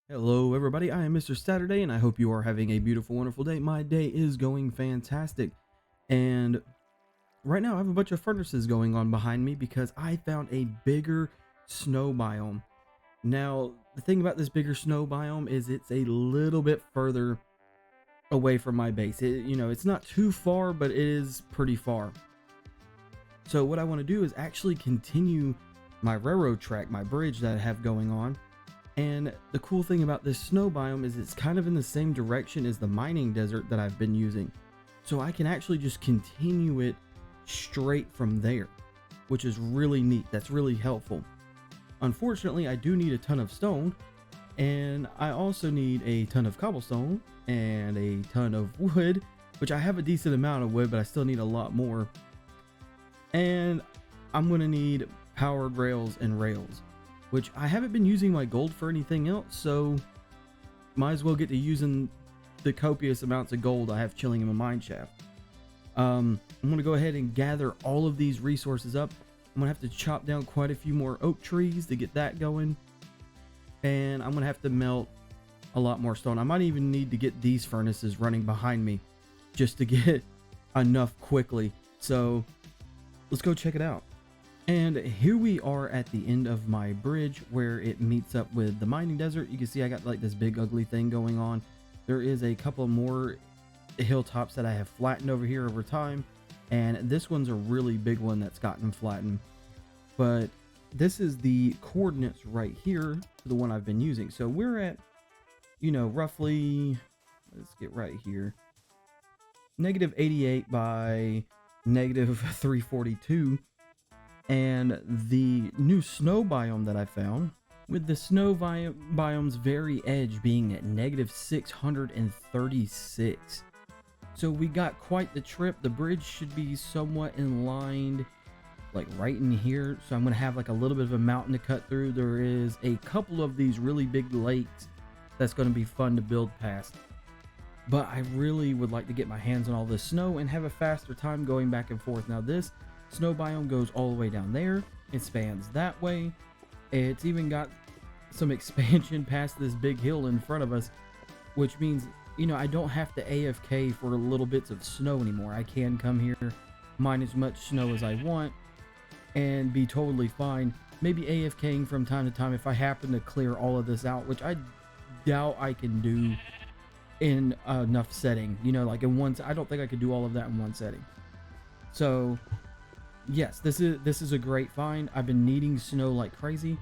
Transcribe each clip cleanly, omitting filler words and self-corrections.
Hello, everybody. I am Mr. Saturday, and I hope you are having a beautiful, wonderful day. My day is going fantastic. And right now, I have a bunch of furnaces going on behind me because I found a bigger snow biome. Now, the thing about this bigger snow biome is it's a little bit further away from my base. It's not too far, but it is pretty far. So, what I want to do is actually continue my railroad track, my bridge that I have going on. And the cool thing about this snow biome is it's kind of in the same direction as the mining desert that I've been using. So I can actually just continue it straight from there, which is really neat. That's really helpful. Unfortunately, I do need a ton of stone, and I also need a ton of cobblestone and a ton of wood, which I have a decent amount of wood, but I still need a lot more. And I'm going to need powered rails and rails, which I haven't been using my gold for anything else, so might as well get to using the copious amounts of gold I have chilling in my mine shaft. I'm going to go ahead and gather all of these resources up. I'm going to have to chop down quite a few more oak trees to get that going, and I'm going to have to melt a lot more stone. I might even need to get these furnaces running behind me just to get enough quickly. So let's go check it out. And here we are at the end of my bridge where it meets up with the mining desert. You can see I got like this big ugly thing going on. There is a couple more hilltops that I have flattened over here over time, and this one's a really big one that's gotten flattened. But this is the coordinates right here to the one I've been using. So we're at, roughly, let's get right here, -88 by -342. And the new snow biome that I found, with the snow biome's very edge being at -636. So we got quite the trip. The bridge should be somewhat in line, like right in here. So I'm going to have like a little bit of a mountain to cut through. There is a couple of these really big lakes that's going to be fun to build past. But I really would like to get my hands on all this snow and have a faster time going back and forth. Now this snow biome goes all the way down there. It spans that way. It's even got some expansion past this big hill in front of us, which means, I don't have to AFK for little bits of snow anymore. I can come here, mine as much snow as I want, and be totally fine. Maybe AFKing from time to time if I happen to clear all of this out, which I doubt I can do in enough setting. Like in one, I don't think I could do all of that in one setting. So yes, this is a great find. I've been needing snow like crazy.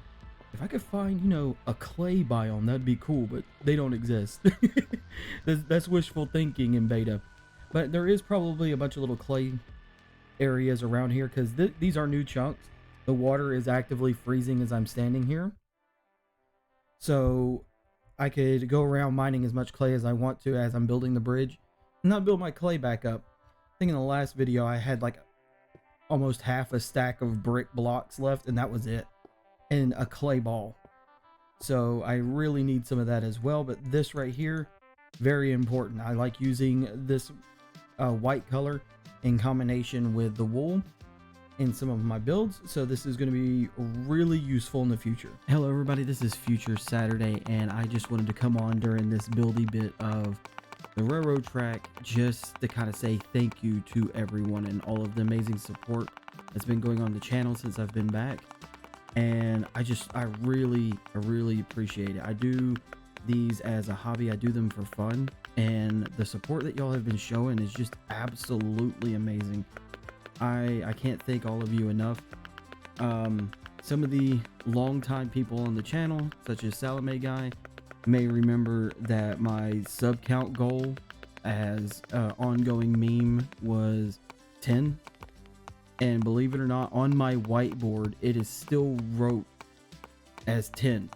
If I could find, a clay biome, that'd be cool, but they don't exist. That's wishful thinking in beta. But there is probably a bunch of little clay areas around here because these are new chunks. The water is actively freezing as I'm standing here. So I could go around mining as much clay as I want to as I'm building the bridge and not build my clay back up. I think in the last video I had like almost half a stack of brick blocks left, and that was it, and a clay ball. So I really need some of that as well. But this right here, very important. I like using this white color in combination with the wool in some of my builds, so this is going to be really useful in the future. Hello everybody, this is Future Saturday, and I just wanted to come on during this buildy bit of the railroad track just to kind of say thank you to everyone and all of the amazing support that's been going on the channel since I've been back. And I really appreciate it. I do these as a hobby. I do them for fun, and the support that y'all have been showing is just absolutely amazing. I can't thank all of you enough. Some of the longtime people on the channel, such as Salome Guy, may remember that my sub count goal as ongoing meme was 10, and believe it or not, on my whiteboard it is still wrote as 10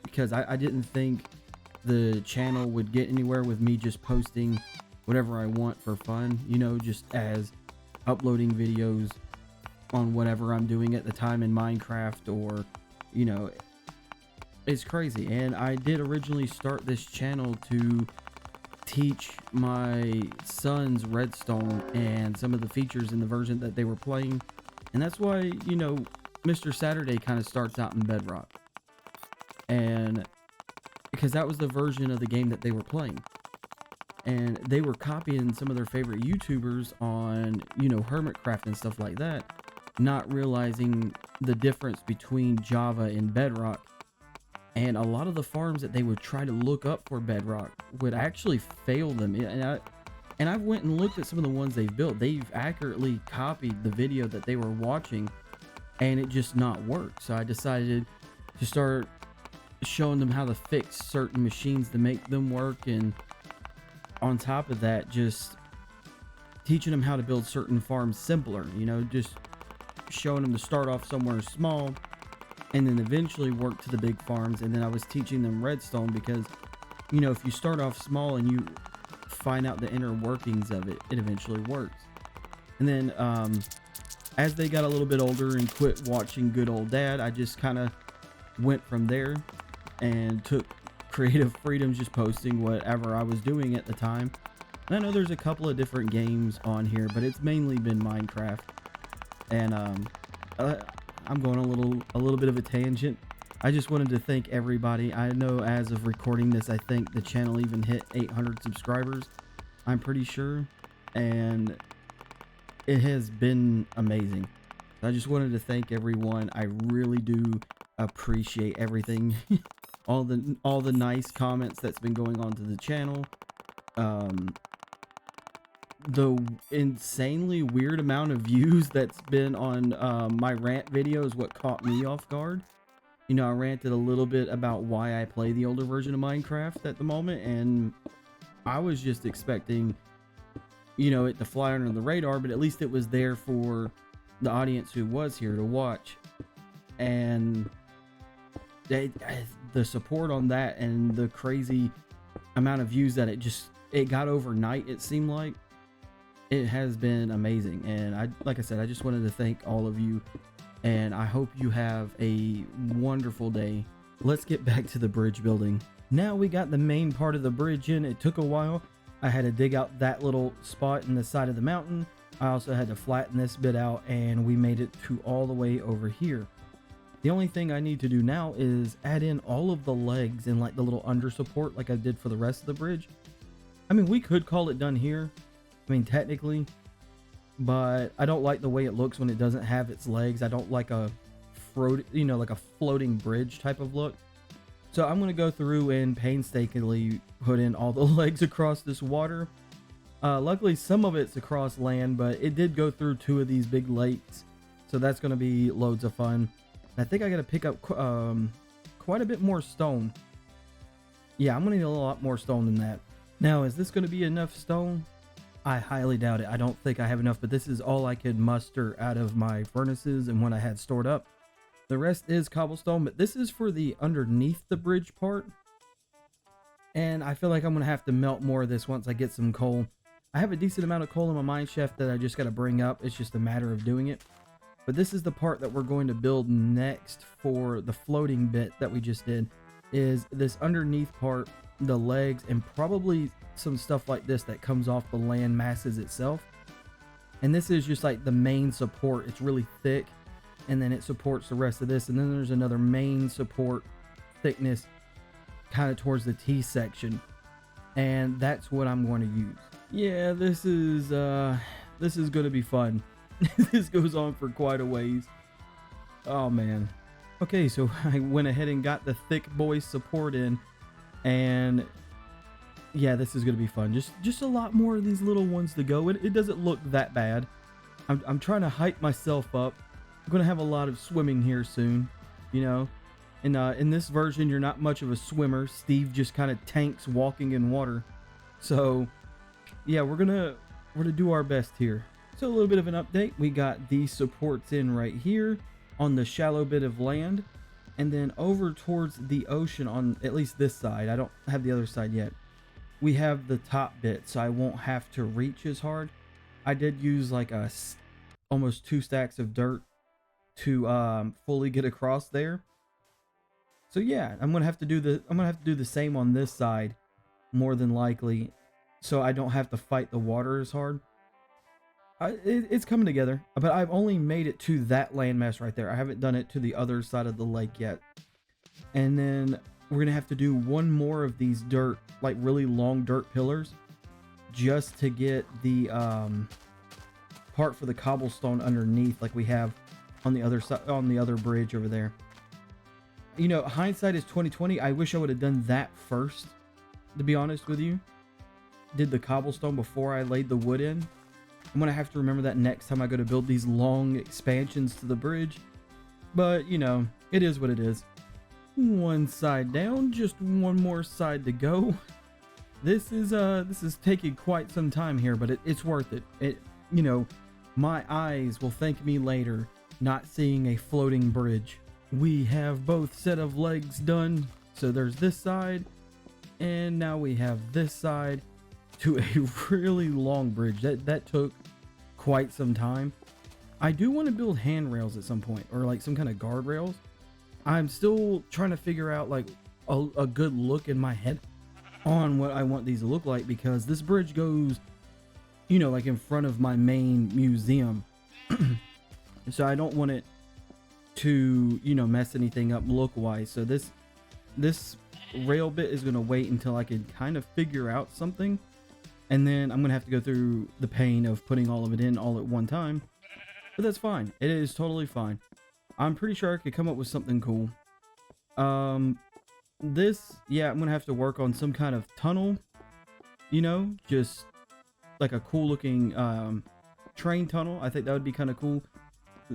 because I didn't think the channel would get anywhere with me just posting whatever I want for fun, just as uploading videos on whatever I'm doing at the time in Minecraft, or it's crazy. And I did originally start this channel to teach my sons redstone and some of the features in the version that they were playing, and that's why Mr. Saturday kind of starts out in Bedrock. And because that was the version of the game that they were playing. And they were copying some of their favorite YouTubers on, Hermitcraft and stuff like that, not realizing the difference between Java and Bedrock. And a lot of the farms that they would try to look up for Bedrock would actually fail them. And I went and looked at some of the ones they've built. They've accurately copied the video that they were watching, and it just not worked. So I decided to start showing them how to fix certain machines to make them work, and on top of that, just teaching them how to build certain farms simpler, just showing them to start off somewhere small and then eventually work to the big farms. And then I was teaching them redstone because, if you start off small and you find out the inner workings of it, it eventually works. And then as they got a little bit older and quit watching good old dad, I just kind of went from there and took creative freedoms, just posting whatever I was doing at the time. And I know there's a couple of different games on here, but it's mainly been Minecraft. And I'm going a little bit of a tangent. I just wanted to thank everybody. I know as of recording this, I think the channel even hit 800 subscribers, I'm pretty sure, and it has been amazing. I just wanted to thank everyone. I really do appreciate everything. all the nice comments that's been going on to the channel. The insanely weird amount of views that's been on my rant video is what caught me off guard. I ranted a little bit about why I play the older version of Minecraft at the moment, and I was just expecting, it to fly under the radar, but at least it was there for the audience who was here to watch. And the support on that and the crazy amount of views that it got overnight, it seemed like, it has been amazing. And like I said, I just wanted to thank all of you, and I hope you have a wonderful day. Let's get back to the bridge building. Now we got the main part of the bridge in. It took a while. I had to dig out that little spot in the side of the mountain. I also had to flatten this bit out, and we made it to all the way over here. The only thing I need to do now is add in all of the legs and like the little under support like I did for the rest of the bridge. I mean, we could call it done here. I mean, technically, but I don't like the way it looks when it doesn't have its legs. I don't like a floating bridge type of look. So I'm going to go through and painstakingly put in all the legs across this water. Luckily, some of it's across land, but it did go through 2 of these big lakes. So that's going to be loads of fun. I think I got to pick up quite a bit more stone. Yeah, I'm going to need a lot more stone than that. Now, is this going to be enough stone? I highly doubt it. I don't think I have enough, but this is all I could muster out of my furnaces and what I had stored up. The rest is cobblestone, but this is for the underneath the bridge part. And I feel like I'm going to have to melt more of this once I get some coal. I have a decent amount of coal in my mine shaft that I just got to bring up. It's just a matter of doing it. But this is the part that we're going to build next for the floating bit that we just did, is this underneath part, the legs, and probably some stuff like this that comes off the land masses itself. And this is just like the main support. It's really thick, and then it supports the rest of this. And then there's another main support thickness kind of towards the T section, and that's what I'm going to use. Yeah, this is going to be fun. This goes on for quite a ways. Oh man. Okay, so I went ahead and got the thick boy support in, and yeah, this is gonna be fun. Just a lot more of these little ones to go. It doesn't look that bad. I'm trying to hype myself up. I'm gonna have a lot of swimming here soon, And in this version, you're not much of a swimmer. Steve just kind of tanks walking in water. So yeah, we're gonna do our best here. So a little bit of an update. We got these supports in right here on the shallow bit of land, and then over towards the ocean on at least this side. I don't have the other side yet. We have the top bit, so I won't have to reach as hard. I did use like almost 2 stacks of dirt to fully get across there. So yeah, I'm gonna have to do the same on this side, more than likely, so I don't have to fight the water as hard. It's coming together, but I've only made it to that landmass right there. I haven't done it to the other side of the lake yet. And then we're gonna have to do one more of these dirt, like really long dirt pillars, just to get the part for the cobblestone underneath, like we have on the other side, on the other bridge over there. You know, hindsight is 2020. I wish I would have done that first, to be honest with you. Did the cobblestone before I laid the wood in. I'm gonna have to remember that next time I go to build these long expansions to the bridge. But you know, it is what it is. One side down, just one more side to go. This is taking quite some time here, but it's worth it. You know, my eyes will thank me later, not seeing a floating bridge. We have both set of legs done. So there's this side, and now we have this side to a really long bridge. That took quite some time. I do want to build handrails at some point, or like some kind of guardrails. I'm still trying to figure out like a good look in my head on what I want these to look like, because this bridge goes, you know, like in front of my main museum. So I don't want it to, you know, mess anything up look wise. So this rail bit is going to wait until I can kind of figure out something, and then I'm going to have to go through the pain of putting all of it in all at one time. But that's fine. It is totally fine. I'm pretty sure I could come up with something cool. This, yeah, I'm gonna have to work on some kind of tunnel, you know, just like a cool looking train tunnel. I think that would be kind of cool.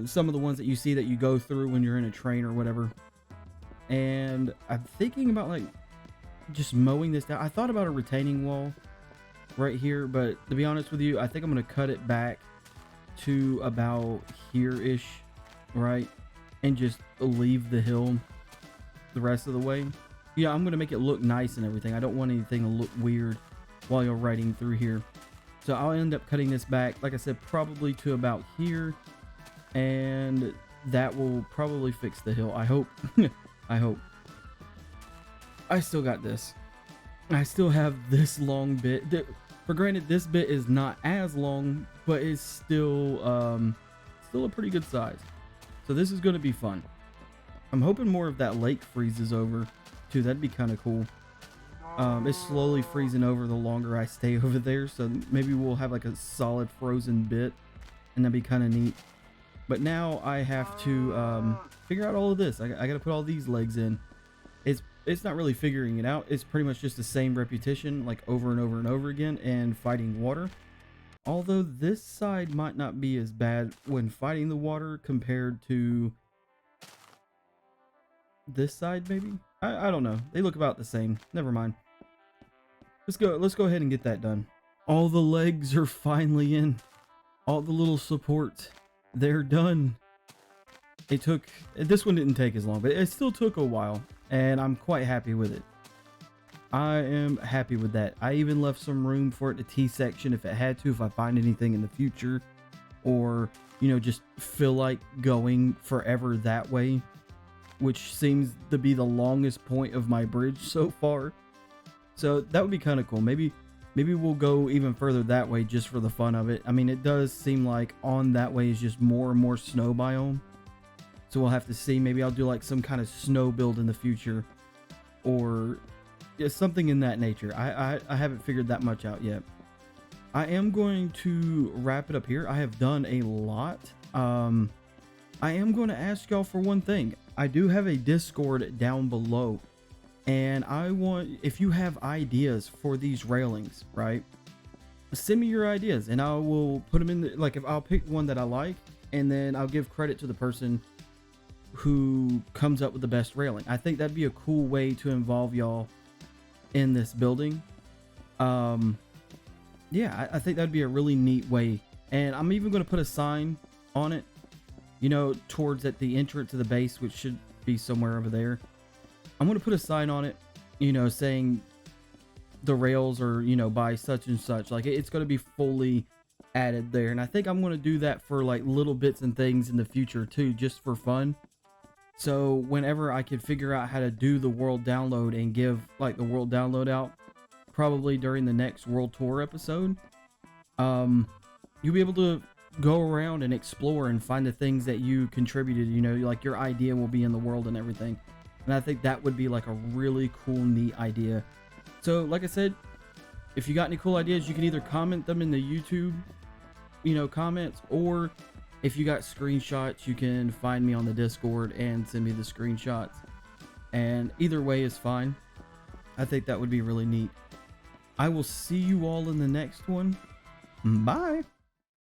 Some of the ones that you see that you go through when you're in a train or whatever. And I'm thinking about like just mowing this down. I thought about a retaining wall right here, but to be honest with you, I think I'm gonna cut it back to about here-ish, right? And just leave the hill the rest of the way. Yeah, I'm gonna make it look nice and everything. I don't want anything to look weird while you're riding through here. So I'll end up cutting this back, like I said, probably to about here, and that will probably fix the hill. I hope. I hope. I still got this. I still have this long bit. For granted, this bit is not as long, but it's still a pretty good size. So this is going to be fun. I'm hoping more of that lake freezes over too. That'd be kind of cool. It's slowly freezing over the longer I stay over there. So maybe we'll have like a solid frozen bit, and that'd be kind of neat. But now I have to figure out all of this. I got to put all these legs in. It's not really figuring it out. It's pretty much just the same repetition, like over and over and over again, and fighting water. Although this side might not be as bad when fighting the water compared to this side, maybe? I don't know. They look about the same. Never mind. Let's go ahead and get that done. All the legs are finally in. All the little supports, they're done. This one didn't take as long, but it still took a while, and I'm quite happy with it. I am happy with that. I even left some room for it to T-section if it had to, if I find anything in the future, or, you know, just feel like going forever that way, which seems to be the longest point of my bridge so far. So that would be kind of cool. Maybe we'll go even further that way just for the fun of it. I mean, it does seem like on that way is just more and more snow biome. So we'll have to see. Maybe I'll do like some kind of snow build in the future, or something in that nature. I haven't figured that much out yet. I am going to wrap it up here. I have done a lot. I am going to ask y'all for one thing. I do have a Discord down below, and I want, if you have ideas for these railings, right, send me your ideas and I will put them in the, like, if I'll pick one that I like, and then I'll give credit to the person who comes up with the best railing. I think that'd be a cool way to involve y'all in this building. Yeah, I think that'd be a really neat way. And I'm even going to put a sign on it, you know, towards at the entrance to the base, which should be somewhere over there. I'm going to put a sign on it, you know, saying the rails are, you know, by such and such. Like, it's going to be fully added there. And I think I'm going to do that for like little bits and things in the future too, just for fun. So whenever I can figure out how to do the world download and give like the world download out, probably during the next world tour episode, you'll be able to go around and explore and find the things that you contributed. You know, like your idea will be in the world and everything. And I think that would be like a really cool, neat idea. So like I said, if you got any cool ideas, you can either comment them in the YouTube, comments, or if you got screenshots, you can find me on the Discord and send me the screenshots. And either way is fine. I think that would be really neat. I will see you all in the next one. Bye.